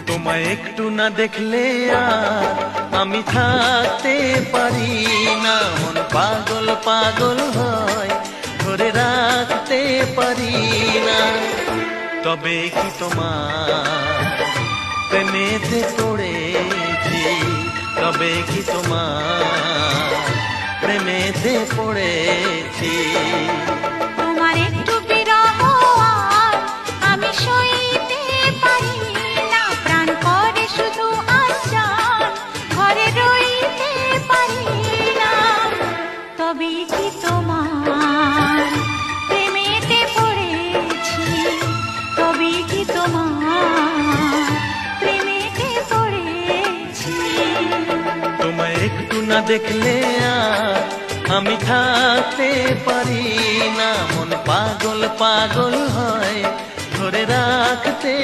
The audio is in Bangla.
তোমায় একটু না দেখলে আর আমি থাকতে পারি না, মন পাগল পাগল হয়, ধরে রাখতে পারি না। তবে কি তোমার প্রেমেতে পড়েছি, তবে কি তোমার প্রেমেতে পড়েছি। তোমার একটু বিরহ আর আমি সইতে পারি না, প্রাণ করে শুধু আশার ঘরে রইতে পারি না। তবে কি তোমার প্রেমেতে পড়েছি, তবে কি তোমার প্রেমেতে পড়েছি। তোমায় একটু না দেখলে আর আমি থাকতে পারি না, মন পাগল পাগল হয়, ধরে রাখতে